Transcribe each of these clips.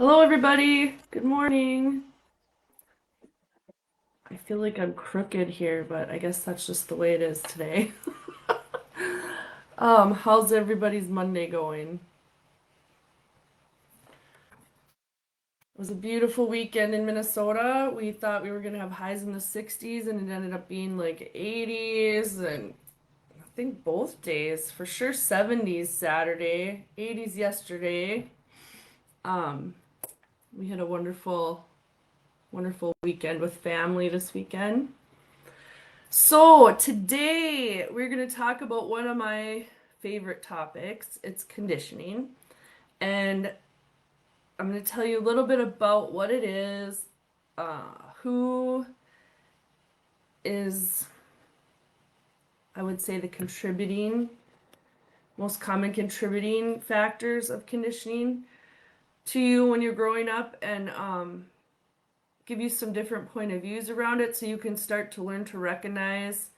Hello, everybody. Good morning. I feel like I'm crooked here, but I guess that's just the way it is today. How's everybody's Monday going? It was a beautiful weekend in Minnesota. We thought we were gonna have highs in the 60s, and it ended up being like 80s, and I think both days, for sure 70s Saturday, 80s yesterday. Um, we had a wonderful weekend with family this weekend. So, today we're going to talk about one of my favorite topics. It's conditioning. And I'm going to tell you a little bit about what it is, who is, I would say, the most common contributing factors of conditioning to you when you're growing up, and give you some different point of views around it so you can start to learn to recognize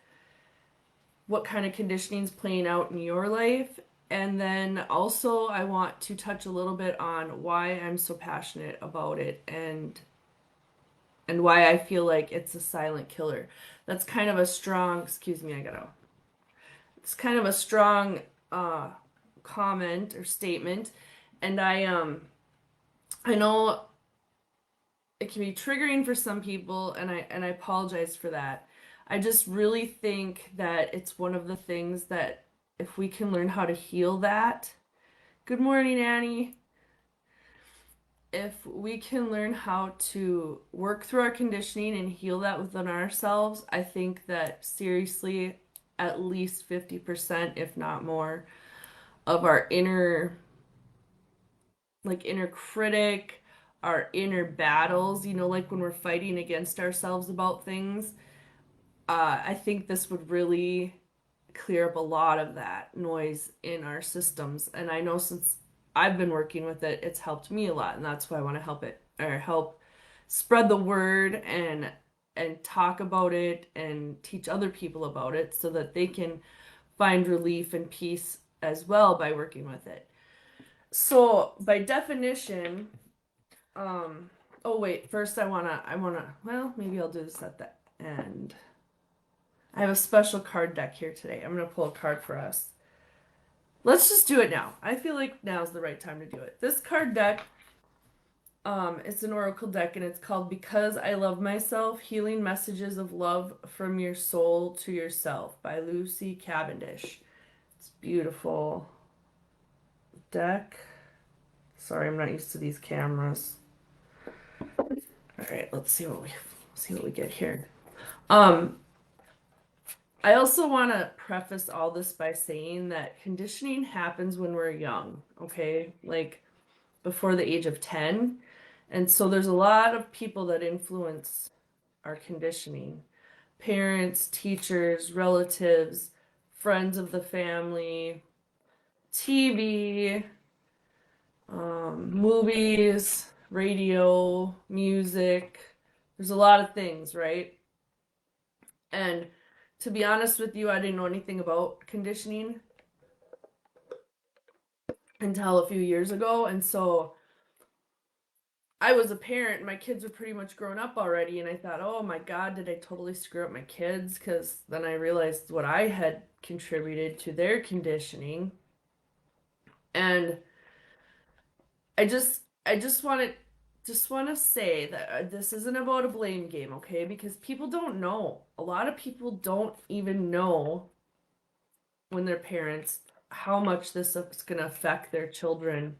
what kind of conditioning is playing out in your life. And then also, I want to touch a little bit on why I'm so passionate about it and why I feel like it's a silent killer. That's kind of a strong, excuse me, it's kind of a strong uh comment or statement. And I know it can be triggering for some people, and I apologize for that. I just really think that it's one of the things that if we can learn how to heal that. Good morning, Annie. If we can learn how to work through our conditioning and heal that within ourselves, I think that seriously, at least 50%, if not more, of our inner critic, our inner battles, like when we're fighting against ourselves about things, I think this would really clear up a lot of that noise in our systems. And I know since I've been working with it, it's helped me a lot, and that's why I want to help it or help spread the word and talk about it and teach other people about it so that they can find relief and peace as well by working with it. So, by definition, oh wait, first well, maybe I'll do this at the end. I have a special card deck here today. I'm going to pull a card for us. Let's just do it now. I feel like now's the right time to do it. This card deck, it's an oracle deck, and it's called Because I Love Myself, Healing Messages of Love from Your Soul to Yourself by Lucy Cavendish. It's beautiful deck. Sorry, I'm not used to these cameras. All right, let's see what we get here. Um, I also want to preface all this by saying that conditioning happens when we're young, okay? Like before the age of 10. And so there's a lot of people that influence our conditioning. Parents, teachers, relatives, friends of the family, TV, movies, radio, music. There's a lot of things, right? And to be honest with you, I didn't know anything about conditioning until a few years ago. And so I was a parent, and my kids were pretty much grown up already. And I thought, oh my God, did I totally screw up my kids? Because then I realized what I had contributed to their conditioning. And I just want to say that this isn't about a blame game, okay? Because people don't know. A lot of people don't even know when they're parents how much this is going to affect their children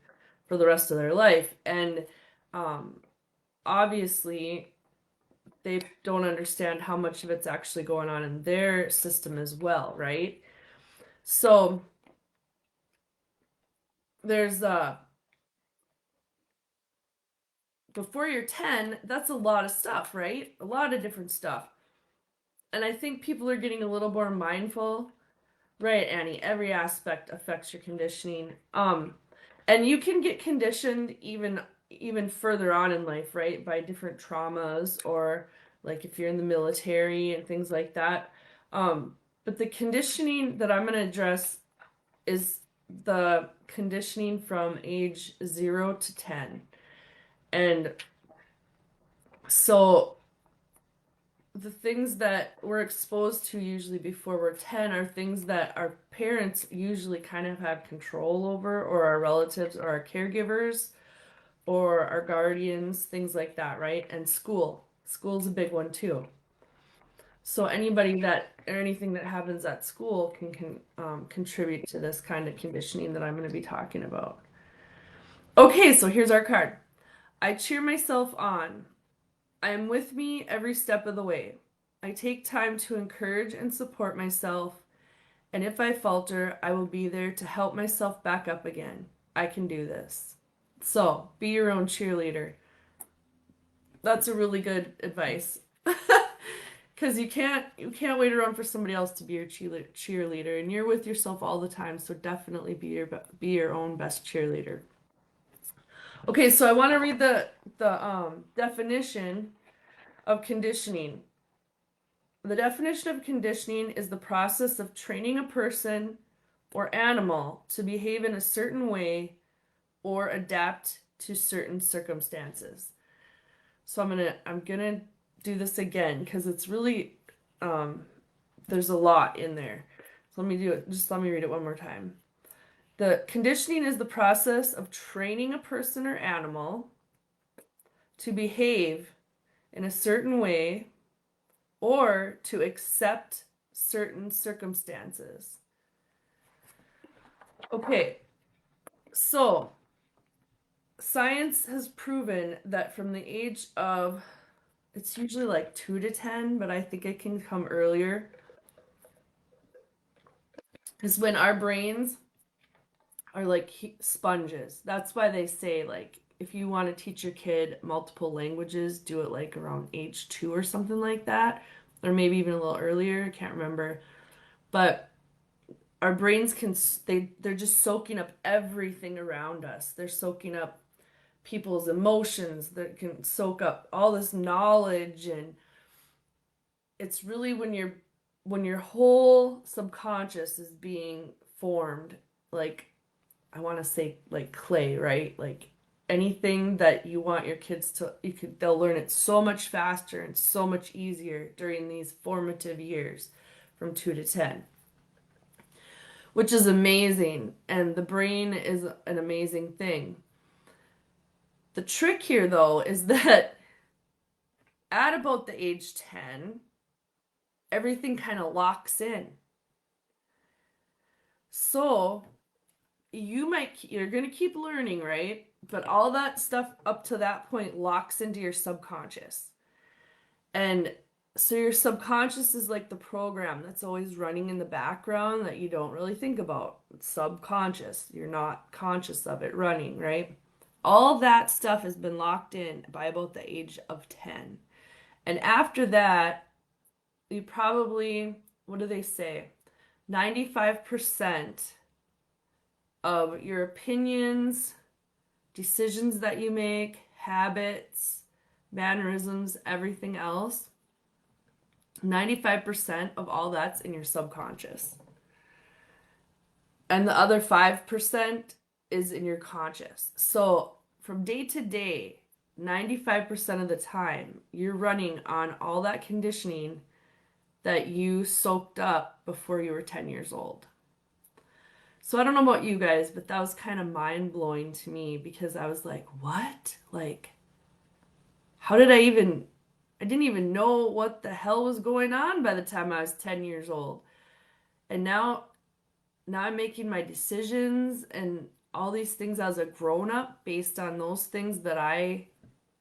for the rest of their life. And um, obviously, they don't understand how much of it's actually going on in their system as well, right? So there's before you're 10, that's a lot of stuff, right? A lot of different stuff. And I think people are getting a little more mindful. Right, Annie, every aspect affects your conditioning. And you can get conditioned even further on in life, right? By different traumas, or like if you're in the military and things like that. But the conditioning that I'm going to address is the conditioning from age 0 to 10. And so the things that we're exposed to usually before we're 10 are things that our parents usually kind of have control over, or our relatives or our caregivers or our guardians, things like that, right? And school. School's a big one too. So anybody that or anything that happens at school can contribute to this kind of conditioning that I'm going to be talking about. Okay, so here's our card. I cheer myself on. I am with me every step of the way. I take time to encourage and support myself, and if I falter, I will be there to help myself back up again. I can do this. So, be your own cheerleader. That's a really good advice. Because you can't wait around for somebody else to be your cheerleader, and you're with yourself all the time, so definitely be your own best cheerleader. Okay, so I want to read the definition of conditioning. The definition of conditioning is the process of training a person or animal to behave in a certain way or adapt to certain circumstances. So I'm gonna do this again because it's really there's a lot in there. So let me do it. Just let me read it one more time. The conditioning is the process of training a person or animal to behave in a certain way or to accept certain circumstances. Okay, so science has proven that from the age of, it's usually like 2 to 10, but I think it can come earlier, is when our brains are like sponges. That's why they say, like, if you want to teach your kid multiple languages, do it like around age 2 or something like that, or maybe even a little earlier. I can't remember. But our brains they're just soaking up everything around us. They're soaking up people's emotions, that can soak up all this knowledge. And it's really when your whole subconscious is being formed, like, I want to say like clay, right? Like anything that you want your kids to, they'll learn it so much faster and so much easier during these formative years from 2 to 10, which is amazing. And the brain is an amazing thing. The trick here, though, is that at about the age 10, everything kind of locks in. So you're going to keep learning, right? But all that stuff up to that point locks into your subconscious. And so your subconscious is like the program that's always running in the background that you don't really think about. It's subconscious. You're not conscious of it running, right? All that stuff has been locked in by about the age of 10. And after that, you probably, what do they say? 95% of your opinions, decisions that you make, habits, mannerisms, everything else, 95% of all that's in your subconscious. And the other 5% is in your conscious. So from day to day, 95% of the time, you're running on all that conditioning that you soaked up before you were 10 years old. So I don't know about you guys, but that was kind of mind-blowing to me because I was like, what? Like, how did I didn't even know what the hell was going on by the time I was 10 years old. And now I'm making my decisions and all these things as a grown-up based on those things that I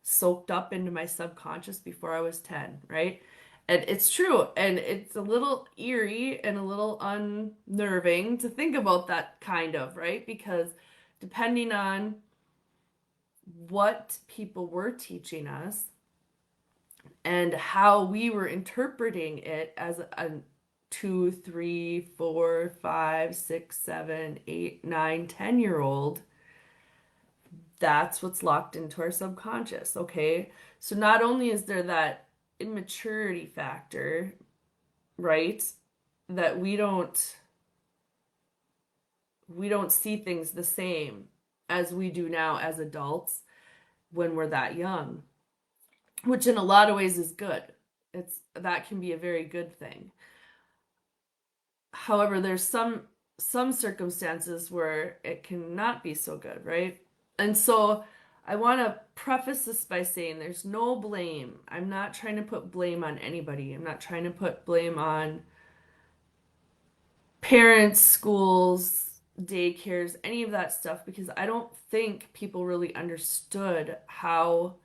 soaked up into my subconscious before I was 10, right? And it's true. And it's a little eerie and a little unnerving to think about that kind of, right? Because depending on what people were teaching us and how we were interpreting it as a 2, 3, 4, 5, 6, 7, 8, 9, 10-year-old, that's what's locked into our subconscious, okay? So not only is there that immaturity factor, right? That we don't see things the same as we do now as adults. when we're that young, which in a lot of ways is good. That can be a very good thing. However, there's some circumstances where it cannot be so good, right? And so I want to preface this by saying there's no blame. I'm not trying to put blame on anybody. I'm not trying to put blame on parents, schools, daycares, any of that stuff, because I don't think people really understood how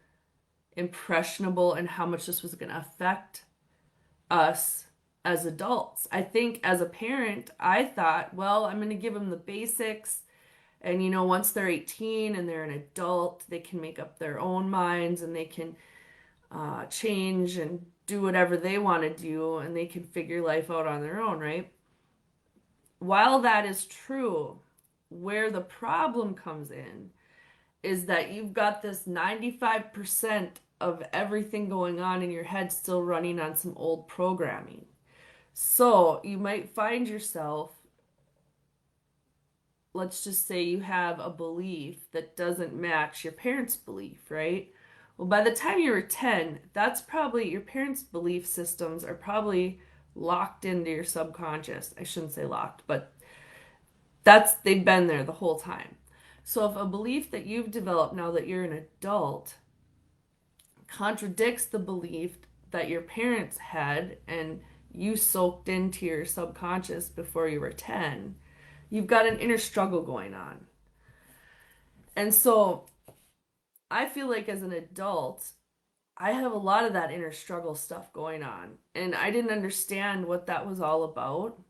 impressionable and how much this was going to affect us as adults. I think as a parent, I thought, well, I'm going to give them the basics. And, once they're 18 and they're an adult, they can make up their own minds and they can change and do whatever they want to do and they can figure life out on their own, right? While that is true, where the problem comes in is that you've got this 95% of everything going on in your head still running on some old programming. So you might find yourself, let's just say you have a belief that doesn't match your parents' belief, right? Well, by the time you were 10, that's probably your parents' belief systems are probably locked into your subconscious. I shouldn't say locked, but they've been there the whole time. So if a belief that you've developed now that you're an adult contradicts the belief that your parents had and you soaked into your subconscious before you were 10, you've got an inner struggle going on. And so I feel like as an adult, I have a lot of that inner struggle stuff going on. And I didn't understand what that was all about.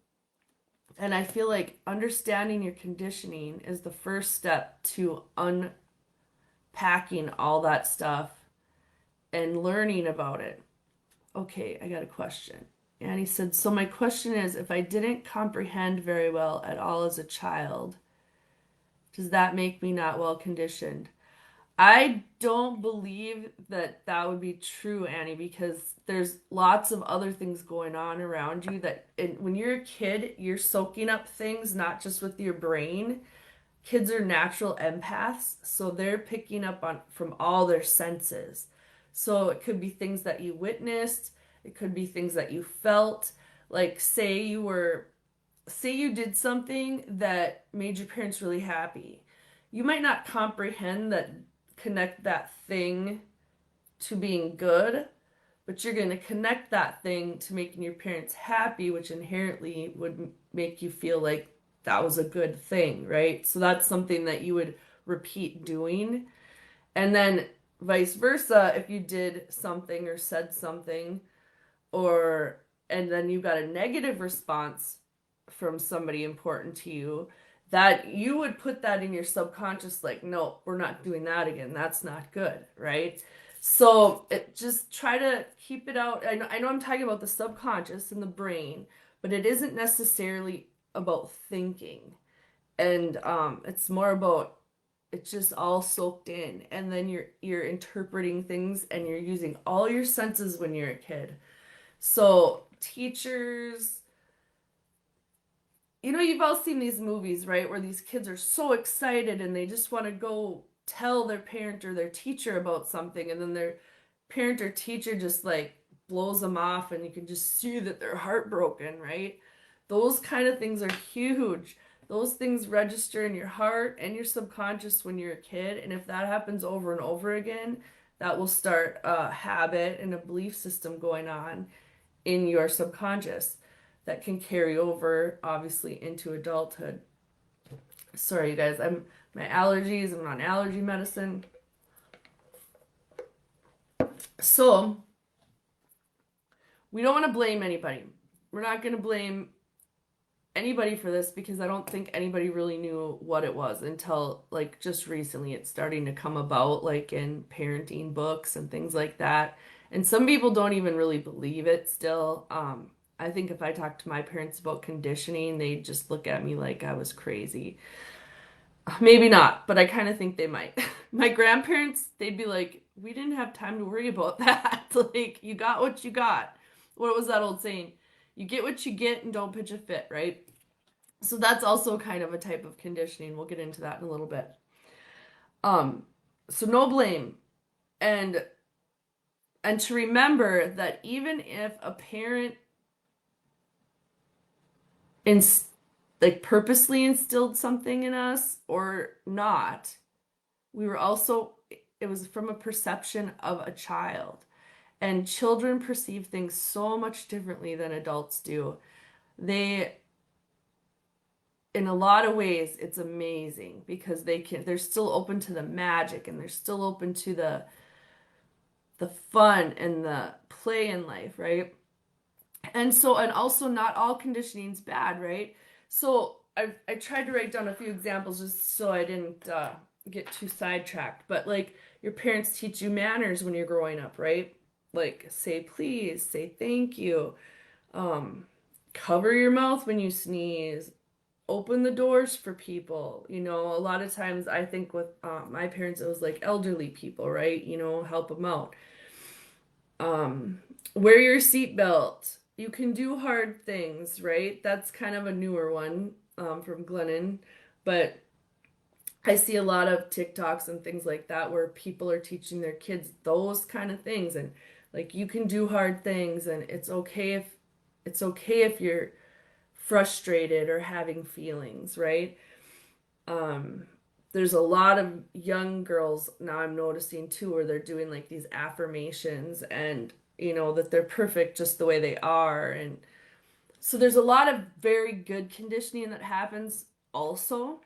And I feel like understanding your conditioning is the first step to unpacking all that stuff and learning about it. Okay, I got a question. And he said, so my question is, if I didn't comprehend very well at all as a child, does that make me not well conditioned? I don't believe that that would be true, Annie, because there's lots of other things going on around you that when you're a kid, you're soaking up things, not just with your brain. Kids are natural empaths, so they're picking up on from all their senses. So it could be things that you witnessed, it could be things that you felt. Like say you did something that made your parents really happy. You might not comprehend that, connect that thing to being good, but you're going to connect that thing to making your parents happy, which inherently would make you feel like that was a good thing, right? So that's something that you would repeat doing. And then vice versa, if you did something or said something, or and then you got a negative response from somebody important to you, that you would put that in your subconscious like, no, we're not doing that again. That's not good, right? So just try to keep it out. I know I'm talking about the subconscious and the brain, but it isn't necessarily about thinking. And it's more about it's just all soaked in. And then you're interpreting things and you're using all your senses when you're a kid. So teachers, you've all seen these movies, right, where these kids are so excited and they just want to go tell their parent or their teacher about something, and then their parent or teacher just like blows them off, and you can just see that they're heartbroken, right? Those kind of things are huge. Those things register in your heart and your subconscious when you're a kid, and if that happens over and over again, that will start a habit and a belief system going on in your subconscious that can carry over obviously into adulthood. Sorry, you guys, my allergies, I'm on allergy medicine. So we don't want to blame anybody. We're not going to blame anybody for this because I don't think anybody really knew what it was until like just recently it's starting to come about, like in parenting books and things like that. And some people don't even really believe it still. I think if I talked to my parents about conditioning, they'd just look at me like I was crazy. Maybe not, but I kind of think they might. My grandparents, they'd be like, we didn't have time to worry about that. Like, you got what you got. What was that old saying? You get what you get and don't pitch a fit, right? So that's also kind of a type of conditioning. We'll get into that in a little bit. So no blame. And to remember that even if a parent inst like purposely instilled something in us or not, we were also, it was from a perception of a child. And children perceive things so much differently than adults do. They, in a lot of ways, it's amazing because they're still open to the magic, and they're still open to the fun and the play in life, right? And so, and also not all conditioning's bad, right? So I tried to write down a few examples just so I didn't get too sidetracked. But like your parents teach you manners when you're growing up, right? Like say please, say thank you, um, cover your mouth when you sneeze, open the doors for people. You know, a lot of times I think with my parents, it was like elderly people, right? You know, help them out. Um, wear your seatbelt. You can do hard things, right? That's kind of a newer one from Glennon, but I see a lot of TikToks and things like that where people are teaching their kids those kind of things, and like you can do hard things, and it's okay if you're frustrated or having feelings, right? Um, there's a lot of young girls now I'm noticing too where they're doing like these affirmations, and you know that they're perfect just the way they are. And so there's a lot of very good conditioning that happens also.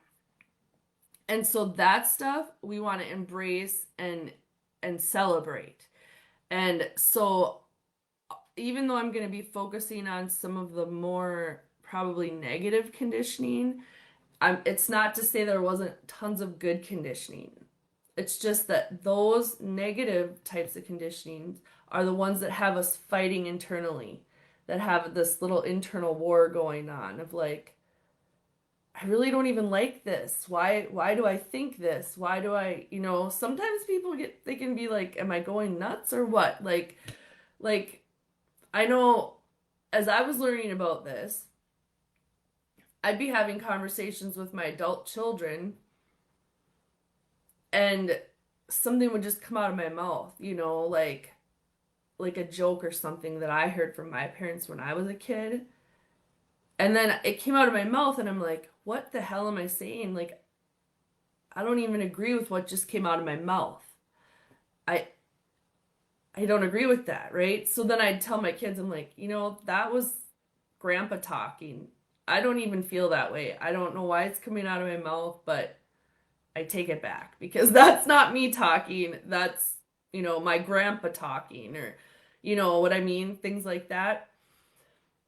And so that stuff we want to embrace and celebrate. And so even though I'm going to be focusing on some of the more probably negative conditioning, it's not to say there wasn't tons of good conditioning. It's just that those negative types of conditioning are the ones that have us fighting internally, that have this little internal war going on of like, I really don't even like this. Why do I think this? Why do I, you know, sometimes people get they can be like, am I going nuts or what? Like I know as I was learning about this, I'd be having conversations with my adult children, and something would just come out of my mouth, you know, like a joke or something that I heard from my parents when I was a kid. And then it came out of my mouth and I'm like, what the hell am I saying? Like I don't even agree with what just came out of my mouth. I I don't agree with that, right? So then I'd tell my kids, I'm like, you know, that was grandpa talking. I don't even feel that way. I don't know why it's coming out of my mouth, but I take it back because that's not me talking. That's, you know, my grandpa talking, or, you know what I mean? Things like that.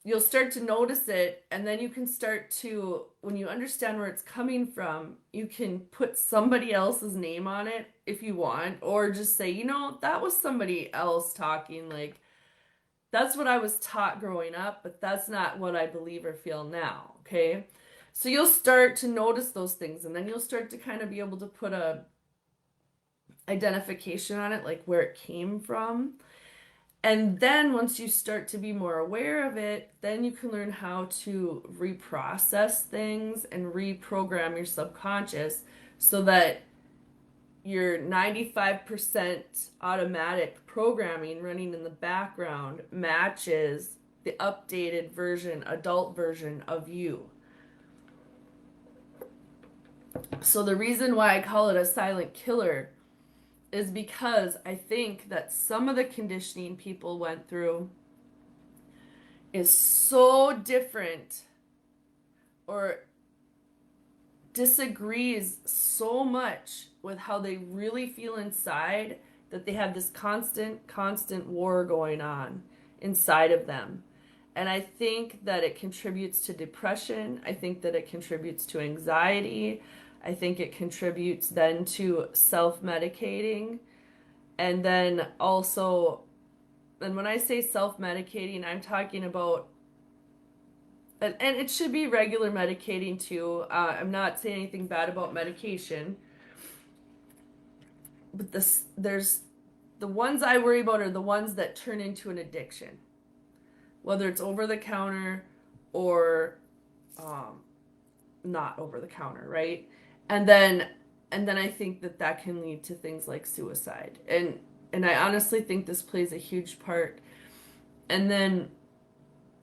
You'll start to notice it, and then you can start to, when you understand where it's coming from, you can put somebody else's name on it if you want, or just say, you know, that was somebody else talking. Like, that's what I was taught growing up, but that's not what I believe or feel now. Okay. So you'll start to notice those things, and then you'll start to kind of be able to put a identification on it, like where it came from. And then once you start to be more aware of it, then you can learn how to reprocess things and reprogram your subconscious so that your 95% automatic programming running in the background matches the updated version, adult version of you. So the reason why I call it a silent killer is because I think that some of the conditioning people went through is so different or disagrees so much with how they really feel inside that they have this constant war going on inside of them. And I think that it contributes to depression. I think that it contributes to anxiety. I think it contributes then to self-medicating. And then also, and when I say self-medicating, I'm talking about, and it should be regular medicating too. I'm not saying anything bad about medication, but there's the ones I worry about are the ones that turn into an addiction, whether it's over the counter or um, not over the counter, right? And then and then I think that that can lead to things like suicide. And And I honestly think this plays a huge part. And then,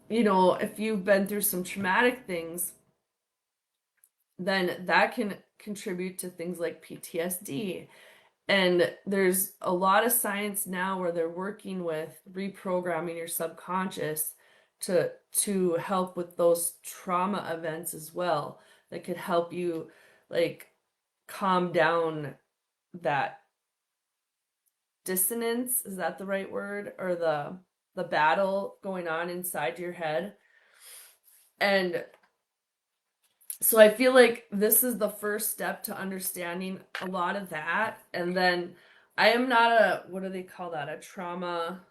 you know, if you've been through some traumatic things, then that can contribute to things like PTSD. And there's a lot of science now where they're working with reprogramming your subconscious to help with those trauma events as well, that could help you like calm down that dissonance, is that the right word? Or the battle going on inside your head. And so I feel like this is the first step to understanding a lot of that. And then I am not a, what do they call that? A trauma.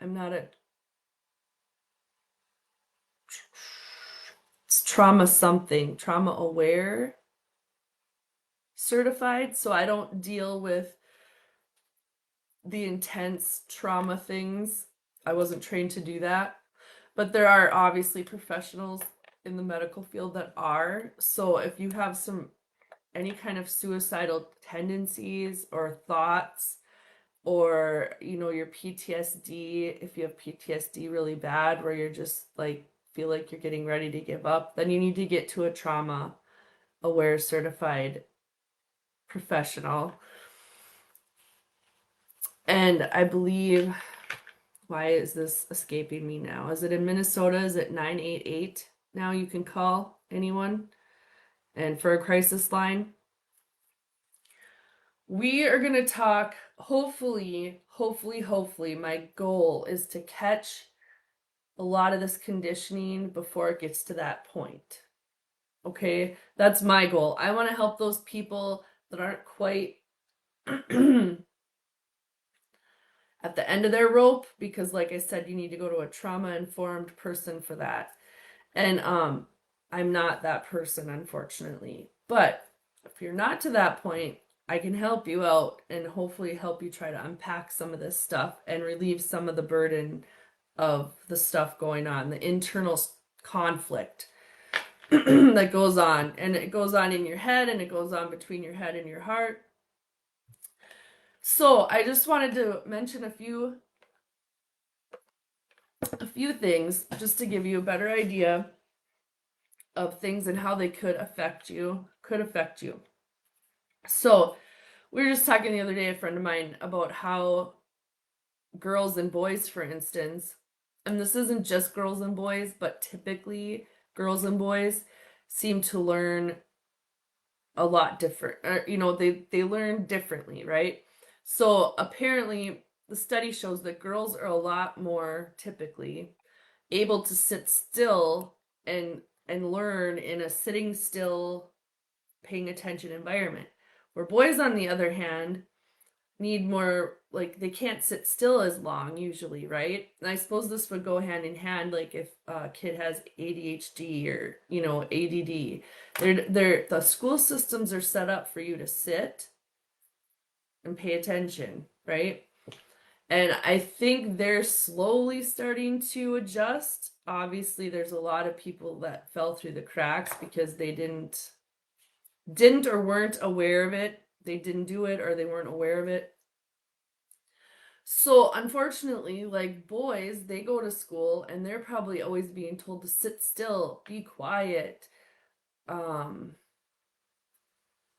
I'm not a, it's trauma something, trauma aware certified. So I don't deal with the intense trauma things. I wasn't trained to do that. But there are obviously professionals in the medical field that are. So if you have any kind of suicidal tendencies or thoughts, or you know, your PTSD, if you have PTSD really bad where you're just like feel like you're getting ready to give up, then you need to get to a trauma aware certified professional. And I believe, why is this escaping me now? Is it in Minnesota? Is it 988 now? You can call anyone and for a crisis line. We are going to talk, hopefully, my goal is to catch a lot of this conditioning before it gets to that point. Okay? That's my goal. I want to help those people that aren't quite at the end of their rope, because like I said, you need to go to a trauma-informed person for that. And I'm not that person, unfortunately. But if you're not to that point, I can help you out and hopefully help you try to unpack some of this stuff and relieve some of the burden of the stuff going on, the internal conflict that goes on. And it goes on in your head, and it goes on between your head and your heart. So I just wanted to mention a few things just to give you a better idea of things and how they could affect you. So we were just talking the other day, a friend of mine, about how girls and boys, for instance, and this isn't just girls and boys, but typically girls and boys seem to learn a lot different. You know, they learn differently, right? So apparently the study shows that girls are a lot more typically able to sit still and learn in a sitting still, paying attention environment. Where boys, on the other hand, need more, like, they can't sit still as long usually, right? And I suppose this would go hand in hand, like if a kid has ADHD or, you know, ADD. The school systems are set up for you to sit and pay attention, right? And I think they're slowly starting to adjust. Obviously, there's a lot of people that fell through the cracks because they didn't or weren't aware of it. They didn't do it or they weren't aware of it. So unfortunately, like boys, they go to school and they're probably always being told to sit still, be quiet,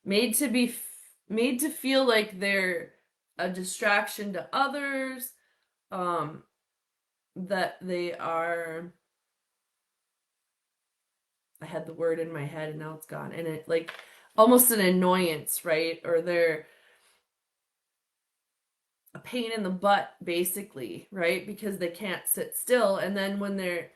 made to feel like they're a distraction to others, that they are, I had the word in my head and now it's gone, and it like almost an annoyance, right? Or they're a pain in the butt, basically, right? Because they can't sit still. And then when they're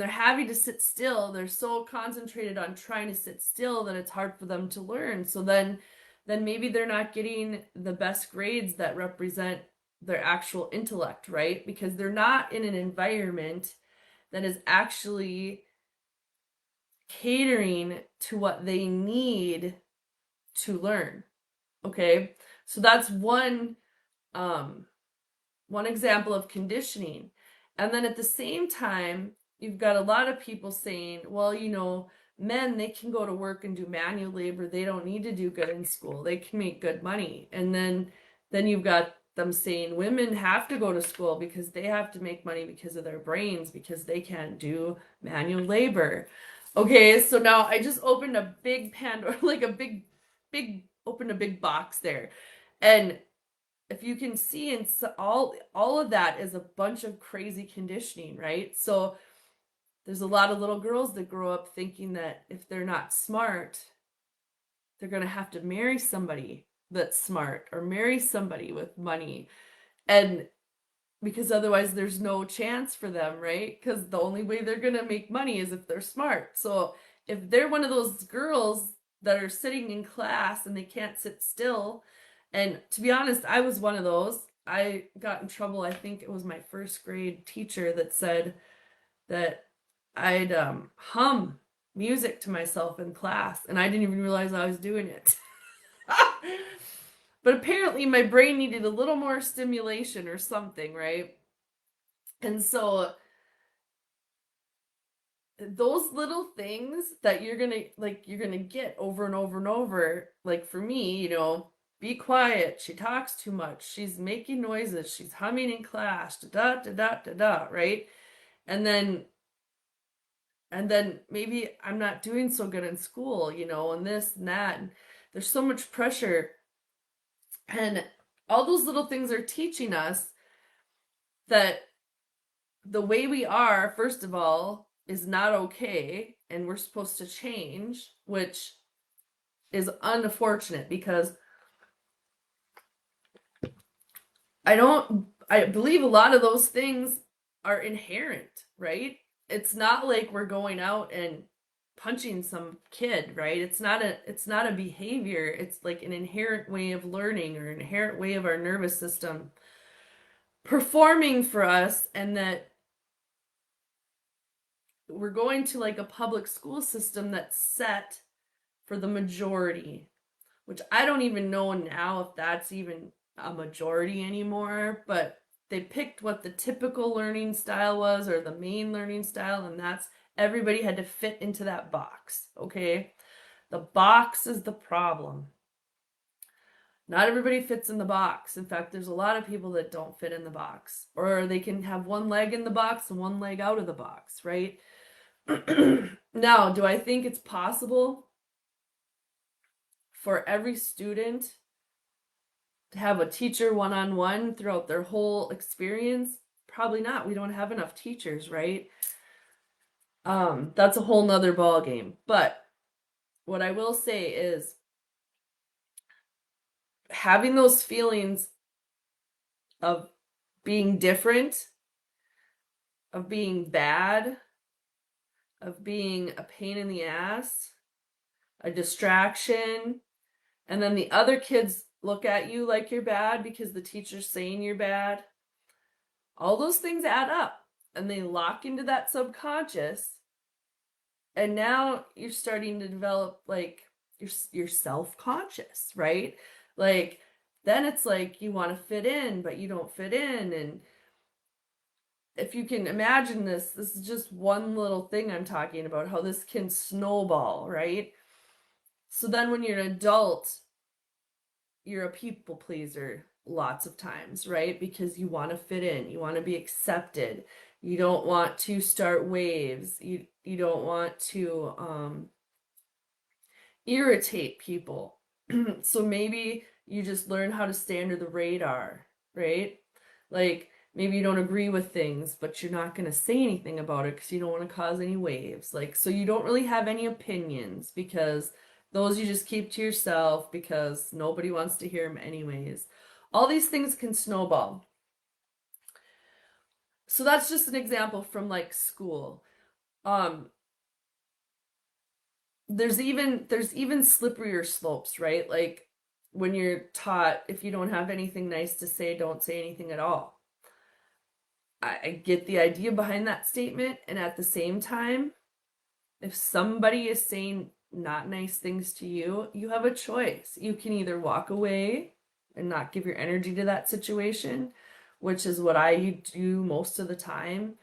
having to sit still, they're so concentrated on trying to sit still that it's hard for them to learn. So then maybe they're not getting the best grades that represent their actual intellect, right? Because they're not in an environment that is actually catering to what they need to learn. Okay? So that's one example of conditioning. And then at the same time, you've got a lot of people saying, well, you know, men, they can go to work and do manual labor. They don't need to do good in school. They can make good money. And then Then you've got them saying women have to go to school because they have to make money because of their brains, because they can't do manual labor. Okay, so now I just opened a big Pandora, like a opened a big box there. And if you can see, and all of that is a bunch of crazy conditioning, right? So there's a lot of little girls that grow up thinking that if they're not smart, they're going to have to marry somebody that's smart or marry somebody with money. And because otherwise there's no chance for them, right? Because the only way they're going to make money is if they're smart. So if they're one of those girls that are sitting in class and they can't sit still, and to be honest, I was one of those. I got in trouble. I think it was my first grade teacher that said that I'd hum music to myself in class, and I didn't even realize I was doing it. But apparently, my brain needed a little more stimulation or something, right? And so, those little things that you're gonna get over and over and over, like for me, be quiet, she talks too much, she's making noises, she's humming in class, da da da da da, right? And then maybe I'm not doing so good in school, and this and that. And there's so much pressure. And all those little things are teaching us that the way we are, first of all, is not okay. And we're supposed to change, which is unfortunate because I believe a lot of those things are inherent, right? It's not like we're going out and punching some kid, right? It's not a behavior. It's like an inherent way of learning or an inherent way of our nervous system performing for us, and that we're going to like a public school system that's set for the majority, which I don't even know now if that's even a majority anymore, but they picked what the typical learning style was or the main learning style, and that's everybody had to fit into that box, okay? The box is the problem. Not everybody fits in the box. In fact, there's a lot of people that don't fit in the box, or they can have one leg in the box and one leg out of the box, right? Now, do I think it's possible for every student to have a teacher one-on-one throughout their whole experience? Probably not. We don't have enough teachers, right? That's a whole nother ball game. But what I will say is having those feelings of being different, of being bad, of being a pain in the ass, a distraction, and then the other kids look at you like you're bad because the teacher's saying you're bad. All those things add up and they lock into that subconscious. And now you're starting to develop like you're self-conscious, right? Like then it's like you want to fit in, but you don't fit in. And if you can imagine this is just one little thing I'm talking about, how this can snowball, right? So then when you're an adult, you're a people pleaser lots of times, right? Because you want to fit in, you want to be accepted. You don't want to start waves. You don't want to irritate people. So maybe you just learn how to stay under the radar, right? Like maybe you don't agree with things, but you're not going to say anything about it because you don't want to cause any waves. Like, so you don't really have any opinions because those you just keep to yourself because nobody wants to hear them anyways. All these things can snowball. So that's just an example from like school. Um, there's even slipperier slopes, right? Like when you're taught if you don't have anything nice to say, don't say anything at all. I get the idea behind that statement, and at the same time, if somebody is saying not nice things to you, you have a choice. You can either walk away and not give your energy to that situation, which is what I do most of the time.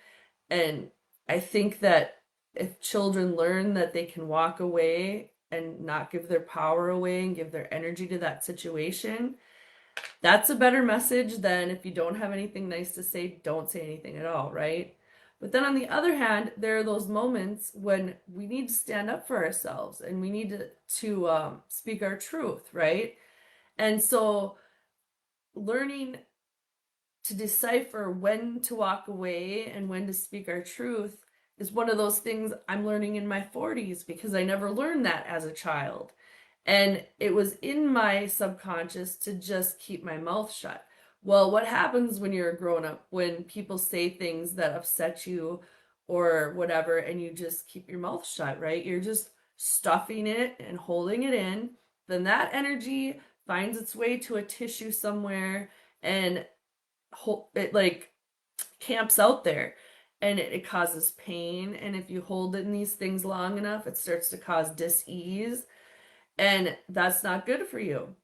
And I think that if children learn that they can walk away and not give their power away and give their energy to that situation, That's a better message than if you don't have anything nice to say, don't say anything at all, right? But then on the other hand, there are those moments when we need to stand up for ourselves and we need to speak our truth, right? And so learning to decipher when to walk away and when to speak our truth is one of those things I'm learning in my 40s because I never learned that as a child. And it was in my subconscious to just keep my mouth shut. Well, what happens when you're a grown up, when people say things that upset you or whatever, and you just keep your mouth shut, right? You're just stuffing it and holding it in. Then that energy finds its way to a tissue somewhere and it like camps out there and it causes pain. And if you hold it in these things long enough, it starts to cause dis-ease, and that's not good for you.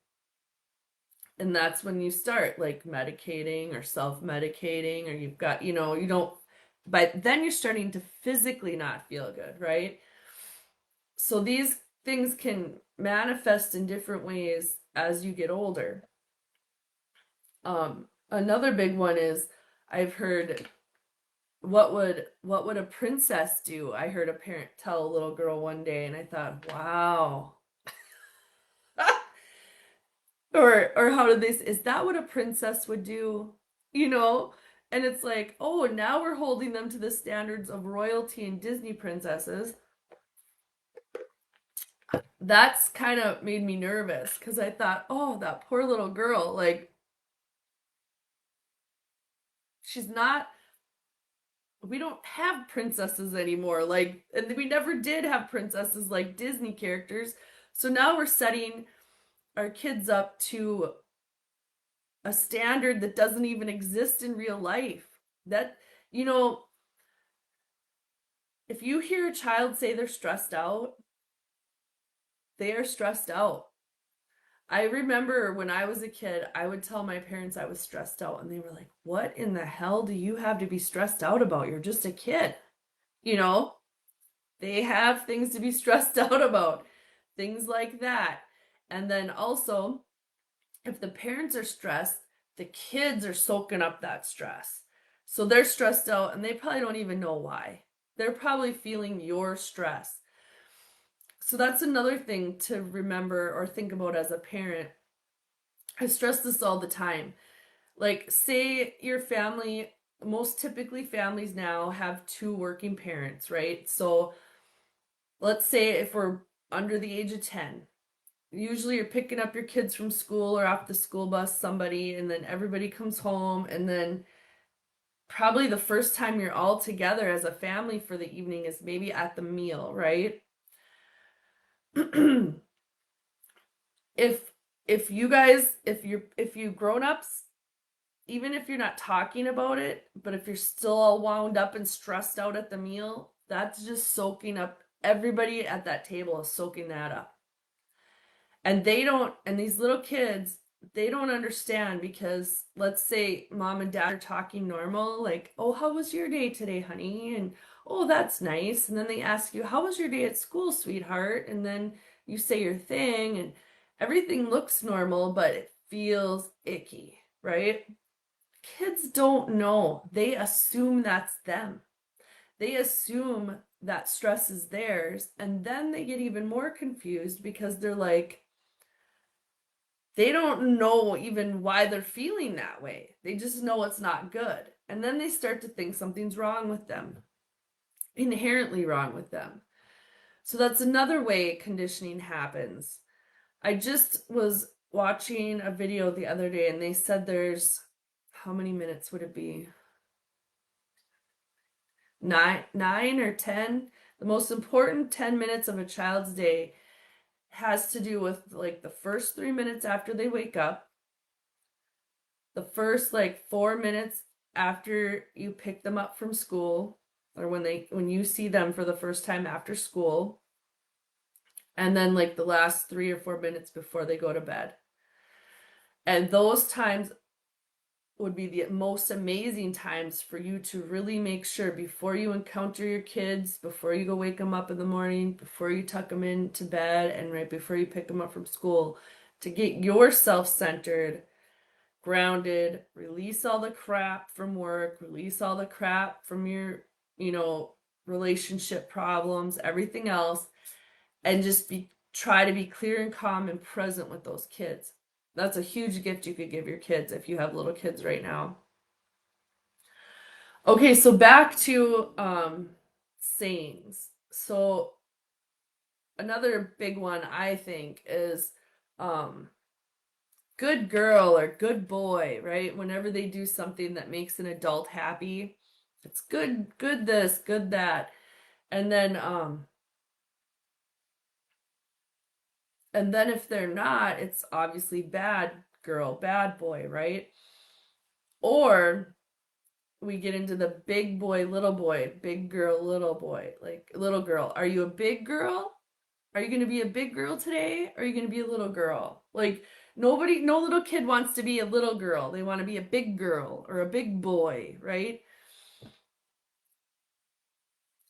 And that's when you start like medicating or self-medicating, or you've got, you don't, but then you're starting to physically not feel good, right? So these things can manifest in different ways as you get older. Another big one is I've heard, what would a princess do? I heard a parent tell a little girl one day, and I thought, wow. Or how did is that what a princess would do? You know? And it's like, oh, now we're holding them to the standards of royalty and Disney princesses. That's kind of made me nervous because I thought, oh, that poor little girl, like she's not, we don't have princesses anymore. Like, and we never did have princesses like Disney characters. So now we're setting our kids up to a standard that doesn't even exist in real life. That, you know, if you hear a child say they're stressed out, they are stressed out. I remember when I was a kid, I would tell my parents I was stressed out, and they were like, "What in the hell do you have to be stressed out about? You're just a kid." You know, they have things to be stressed out about, things like that. And then also, if the parents are stressed, the kids are soaking up that stress. So they're stressed out and they probably don't even know why. They're probably feeling your stress. So that's another thing to remember or think about as a parent. I stress this all the time. Like, say your family, most typically families now have two working parents, right? So let's say if we're under the age of 10, usually you're picking up your kids from school or off the school bus, somebody, and then everybody comes home, and then probably the first time you're all together as a family for the evening is maybe at the meal, right? if if you guys, if you grown-ups, even if you're not talking about it, but if you're still all wound up and stressed out at the meal, that's just soaking up, everybody at that table is soaking that up. And they don't, and these little kids, they don't understand because let's say mom and dad are talking normal, like, oh, how was your day today, honey? And oh, that's nice. And then they ask you, how was your day at school, sweetheart? And then you say your thing and everything looks normal, but it feels icky, right? Kids don't know. They assume that's them. They assume that stress is theirs. And then they get even more confused because they're like, they don't know even why they're feeling that way. They just know it's not good. And then they start to think something's wrong with them, inherently wrong with them. So that's another way conditioning happens. I just was watching a video the other day and they said there's, how many minutes would it be? Nine or 10. The most important 10 minutes of a child's day has to do with like the first 3 minutes after they wake up, the first like 4 minutes after you pick them up from school, or when you see them for the first time after school, and then like the last 3 or 4 minutes before they go to bed. And those times would be the most amazing times for you to really make sure before you encounter your kids, before you go wake them up in the morning, before you tuck them into bed, and right before you pick them up from school, to get yourself centered grounded, release all the crap from work, release all the crap from your, you know, relationship problems, everything else, and just be try to be clear and calm and present with those kids. That's a huge gift you could give your kids if you have little kids right now. Okay, so back to sayings. So another big one I think is um good girl or good boy, right? Whenever they do something that makes an adult happy, it's good this, good that. And then if they're not, it's obviously bad girl, bad boy, right? Or we get into the big boy, big girl, little boy, like little girl. Are you a big girl? Are you going to be a big girl today? Or are you going to be a little girl? Like, nobody, no little kid wants to be a little girl. They want to be a big girl or a big boy, right?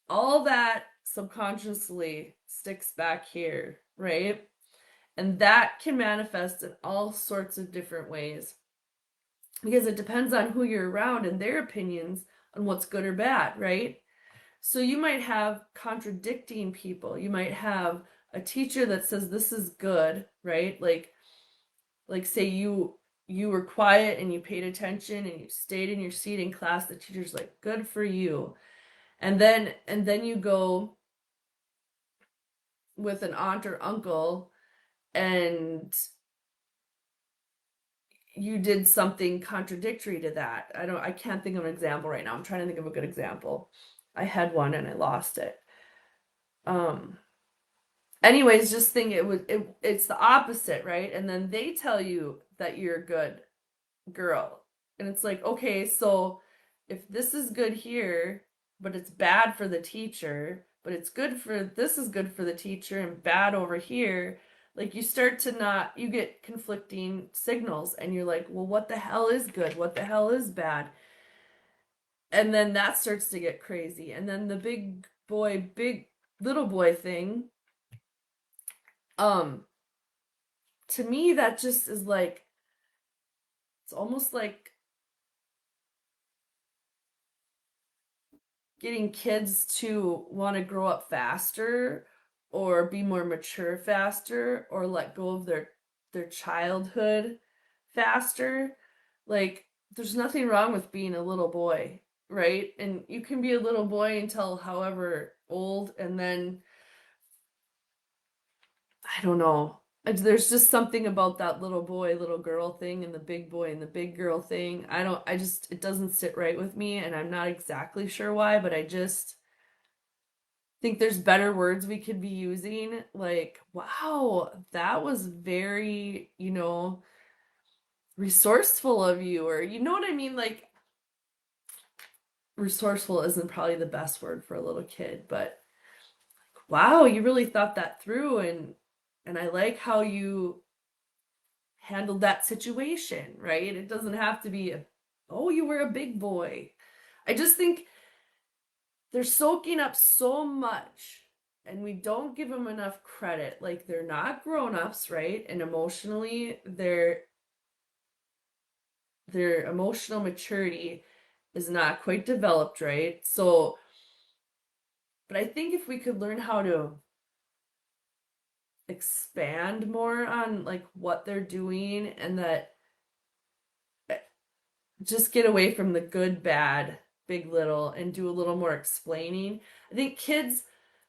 All that subconsciously sticks back here, right? And that can manifest in all sorts of different ways because it depends on who you're around and their opinions on what's good or bad, right? So you might have contradicting people. You might have a teacher that says this is good, right? Like say you were quiet and you paid attention and you stayed in your seat in class, the teacher's like, good for you. And then you go with an aunt or uncle and you did something contradictory to that. I can't think of an example right now. I'm trying to think of a good example. I had one and I lost it. Um Anyways, just think it's the opposite, right? And then they tell you that you're a good girl. And it's like, okay, so if this is good here, but it's bad for the teacher, but it's good for this is good for the teacher and bad over here, like you start to not you get conflicting signals and you're like, well, what the hell is good? What the hell is bad? And then that starts to get crazy. And then the big boy, big little boy thing, um, to me that just is like it's almost like getting kids to want to grow up faster or be more mature faster or let go of their childhood faster. Like there's nothing wrong with being a little boy, right? And you can be a little boy until however old, and then I don't know. There's just something about that little boy, little girl thing and the big boy and the big girl thing. I just, it doesn't sit right with me, and I'm not exactly sure why, but I just think there's better words we could be using. Like, wow, that was very, resourceful of you, or you know what I mean? Like, resourceful isn't probably the best word for a little kid, but wow, you really thought that through, and I like how you handled that situation, right? It doesn't have to be oh, you were a big boy. I just think they're soaking up so much and we don't give them enough credit. Like they're not grown-ups, right? And emotionally, their emotional maturity is not quite developed, right? So, but I think if we could learn how to expand more on like what they're doing and that just get away from the good, bad, big, little, and do a little more explaining. I think kids,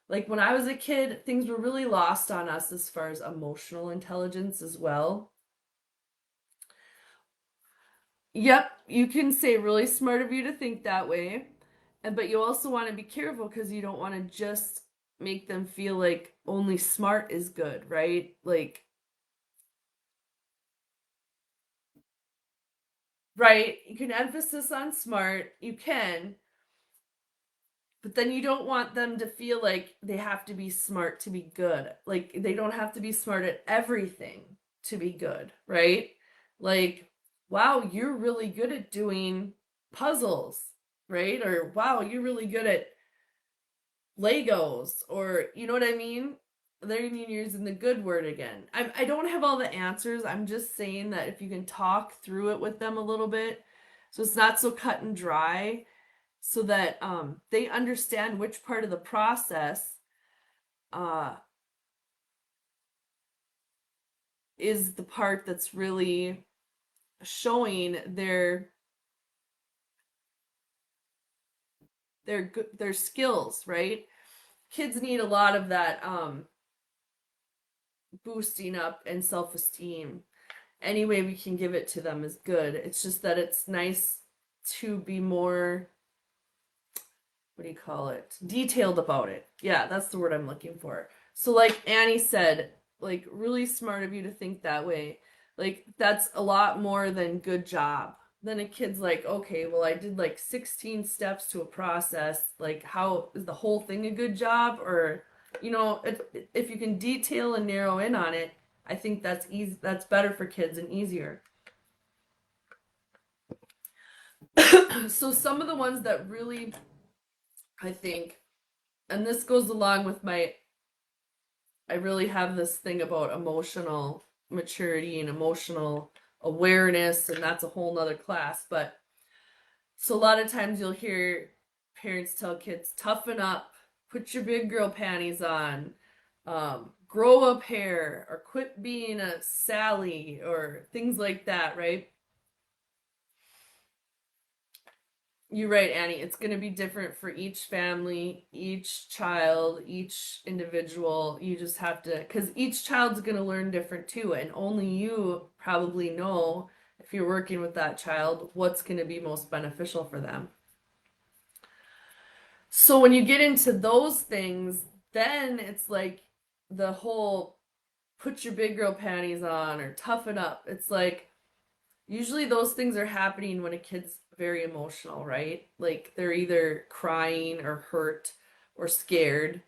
like when I was a kid, things were really lost on us as far as emotional intelligence as well. Yep, you can say really smart of you to think that way. But you also want to be careful because you don't want to just make them feel like only smart is good, right? Like, right, you can emphasis on smart, you can, but then you don't want them to feel like they have to be smart to be good. Like they don't have to be smart at everything to be good, right? Like, wow, you're really good at doing puzzles, right? Or wow, you're really good at Legos, or you know what I mean? They're using the good word again. I don't have all the answers. I'm just saying that if you can talk through it with them a little bit, so it's not so cut and dry, so that they understand which part of the process uh, is the part that's really showing their skills, right? Kids need a lot of that boosting up and self-esteem. Any way we can give it to them is good. It's just that it's nice to be more, what do you call it? Detailed about it. Yeah, that's the word I'm looking for. So like Annie said, like really smart of you to think that way. Like that's a lot more than good job. Then a kid's like, okay, well I did like 16 steps to a process. Like how is the whole thing a good job? Or if you can detail and narrow in on it, I think that's easy. That's better for kids and easier. So some of the ones that really, I think, and this goes along with I really have this thing about emotional maturity and emotional awareness, and that's a whole nother class. But so a lot of times you'll hear parents tell kids, toughen up, put your big girl panties on, grow a pair, or quit being a Sally, or things like that, right? You're right, Annie. It's going to be different for each family, each child, each individual. You just have to, because each child's going to learn different too. And only you probably know, if you're working with that child, what's going to be most beneficial for them. So when you get into those things, then it's like the whole put your big girl panties on or toughen up. It's like, usually those things are happening when a kid's very emotional, right? Like they're either crying or hurt or scared.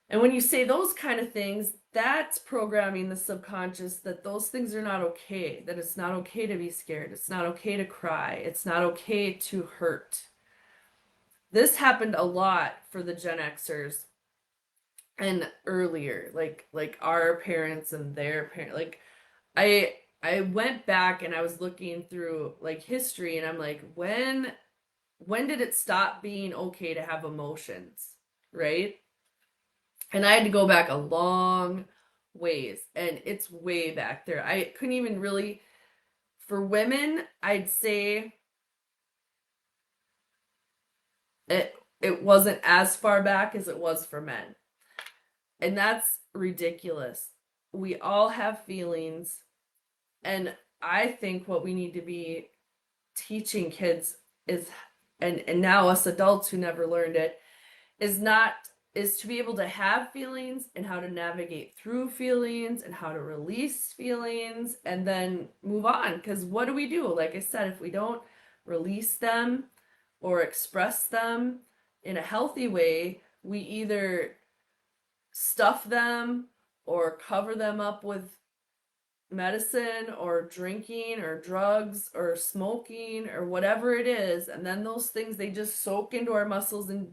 And when you say those kind of things, that's programming the subconscious that those things are not okay, that it's not okay to be scared, it's not okay to cry, it's not okay to hurt. This happened a lot for the Gen Xers and earlier, like our parents and their parents. Like I went back and I was looking through like history, and I'm like, when did it stop being okay to have emotions, right? And I had to go back a long ways, and it's way back there. I couldn't even really, for women, I'd say it wasn't as far back as it was for men. And that's ridiculous. We all have feelings, and I think what we need to be teaching kids is, and now us adults who never learned it, is not is to be able to have feelings and how to navigate through feelings and how to release feelings and then move on. Because what do we do? Like I said, if we don't release them or express them in a healthy way, we either stuff them or cover them up with medicine or drinking or drugs or smoking or whatever it is, and then those things, they just soak into our muscles and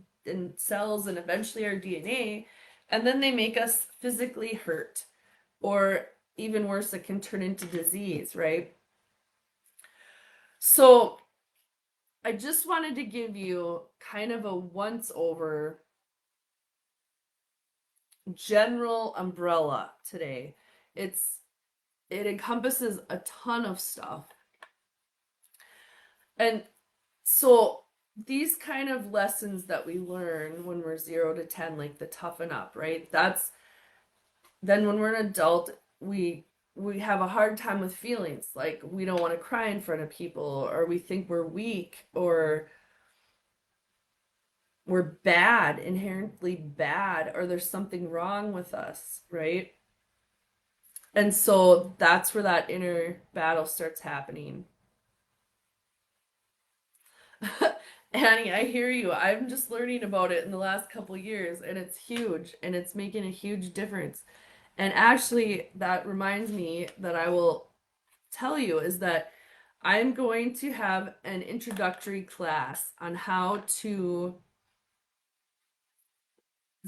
cells and eventually our DNA, and then they make us physically hurt, or even worse, it can turn into disease, right? So I just wanted to give you kind of a once over general umbrella today. It encompasses a ton of stuff. And so these kind of lessons that we learn when we're 0 to 10, like the toughen up, right? That's then when we're an adult, we have a hard time with feelings. Like we don't want to cry in front of people, or we think we're weak, or we're bad, inherently bad, or there's something wrong with us, right? And so that's where that inner battle starts happening. Annie, I hear you. I'm just learning about it in the last couple years, and it's huge, and it's making a huge difference. And actually, that reminds me that I will tell you is that I'm going to have an introductory class on how to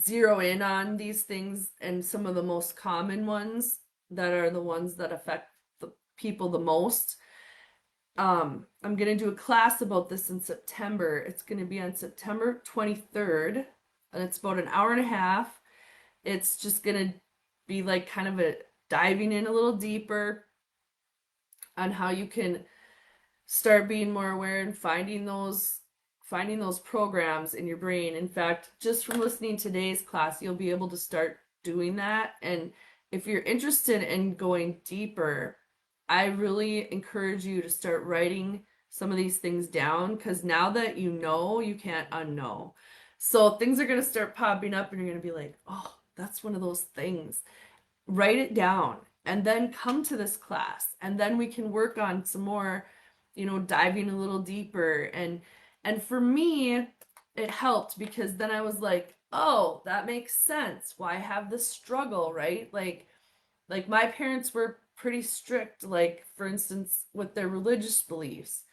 zero in on these things and some of the most common ones that are the ones that affect the people the most. I'm gonna do a class about this in September. It's gonna be on September 23rd, and it's about an hour and a half. It's just gonna be like kind of a diving in a little deeper on how you can start being more aware and finding those programs in your brain. In fact, just from listening to today's class, you'll be able to start doing that. And if you're interested in going deeper, I really encourage you to start writing some of these things down, because now that you know, you can't unknow. So things are going to start popping up and you're going to be like, oh, that's one of those things. Write it down and then come to this class, and then we can work on some more, diving a little deeper. And for me, it helped because then I was like, oh, that makes sense why I have this struggle, right? Like my parents were pretty strict, like for instance with their religious beliefs.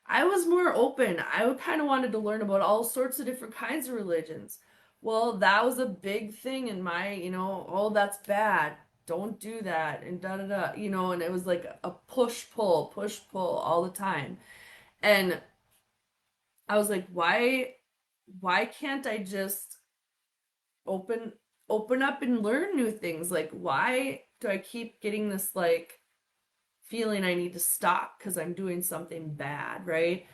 I was more open. I kind of wanted to learn about all sorts of different kinds of religions. Well, that was a big thing in my, oh, that's bad. Don't do that. And da da da, and it was like a push pull all the time. And I was like, why can't I just open open up and learn new things? Like, why do I keep getting this like feeling I need to stop because I'm doing something bad, right?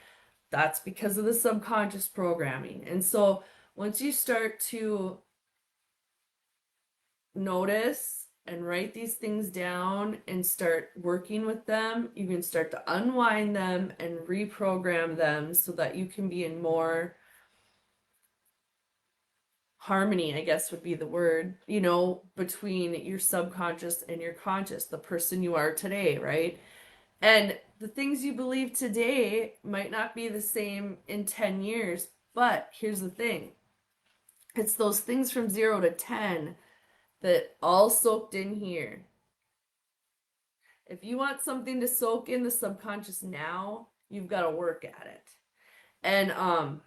That's because of the subconscious programming. And so once you start to notice and write these things down and start working with them, you can start to unwind them and reprogram them so that you can be in more harmony, I guess would be the word, between your subconscious and your conscious, the person you are today, right? And the things you believe today might not be the same in 10 years, but here's the thing, it's those things from 0 to 10 that all soaked in here. If you want something to soak in the subconscious now, you've got to work at it. And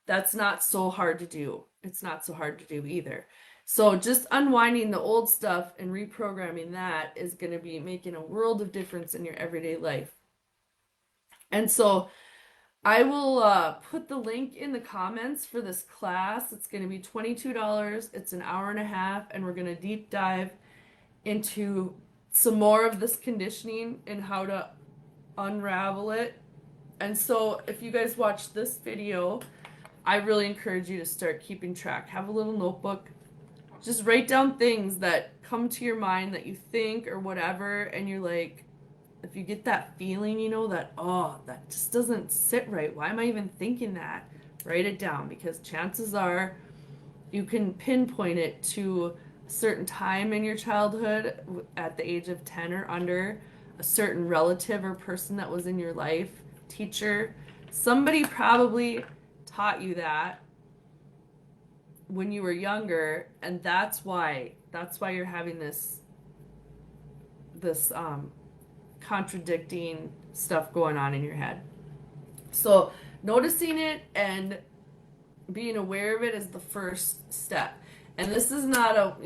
that's not so hard to do. It's not so hard to do either. So just unwinding the old stuff and reprogramming that is going to be making a world of difference in your everyday life. And so I will put the link in the comments for this class. It's going to be $22. It's an hour and a half, and we're going to deep dive into some more of this conditioning and how to unravel it. And so if you guys watch this video, I really encourage you to start keeping track. Have a little notebook. Just write down things that come to your mind that you think or whatever, and you're like, if you get that feeling, that, oh, that just doesn't sit right. Why am I even thinking that? Write it down, because chances are you can pinpoint it to a certain time in your childhood at the age of 10 or under, a certain relative or person that was in your life, teacher. Somebody probably taught you that when you were younger, and that's why you're having this contradicting stuff going on in your head. So noticing it and being aware of it is the first step. And this is not a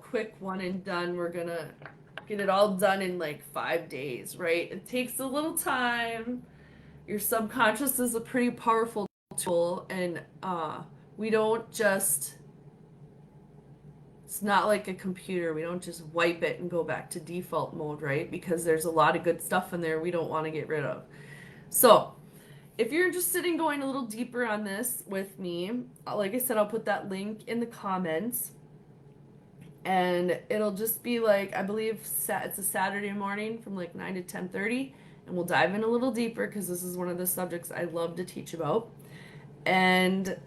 quick one and done. We're gonna get it all done in like 5 days, right? It takes a little time. Your subconscious is a pretty powerful tool, and we don't just, it's not like a computer. We don't just wipe it and go back to default mode, right? Because there's a lot of good stuff in there we don't want to get rid of. So if you're interested in going a little deeper on this with me, like I said, I'll put that link in the comments. And it'll just be like, I believe it's a Saturday morning from like 9 to 10:30. And we'll dive in a little deeper because this is one of the subjects I love to teach about. And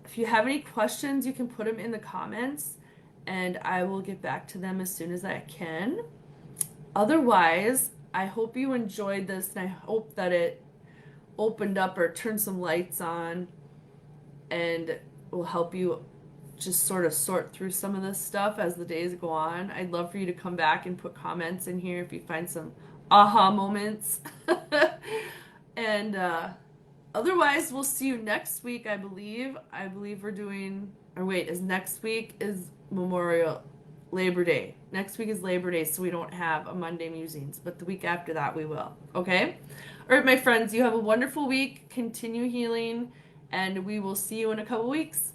if you have any questions, you can put them in the comments, and I will get back to them as soon as I can. Otherwise, I hope you enjoyed this, and I hope that it opened up or turned some lights on and will help you just sort of sort through some of this stuff as the days go on. I'd love for you to come back and put comments in here if you find some aha moments. And otherwise, we'll see you next week, I believe. I believe we're doing or wait, is next week is Memorial Labor Day. Next week is Labor Day, so we don't have a Monday musings, but the week after that we will. Okay? All right, my friends, you have a wonderful week. Continue healing, and we will see you in a couple weeks.